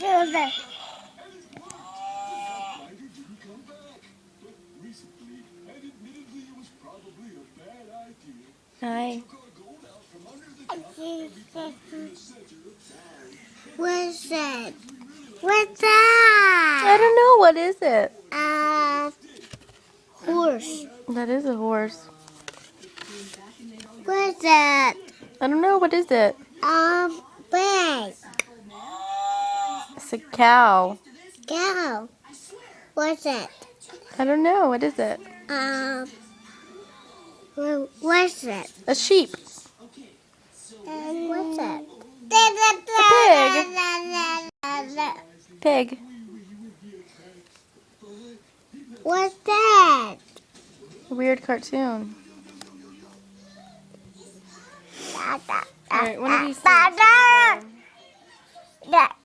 Hi. What's that? What's that? I don't know. What is it? Horse. That is a horse. What's that? I don't know. What is it? Bag. It's a cow. Cow. What's that? I don't know. What is it? What's that? A sheep. And what's that? A pig. Pig. What's that? A weird cartoon. All right, one of these things.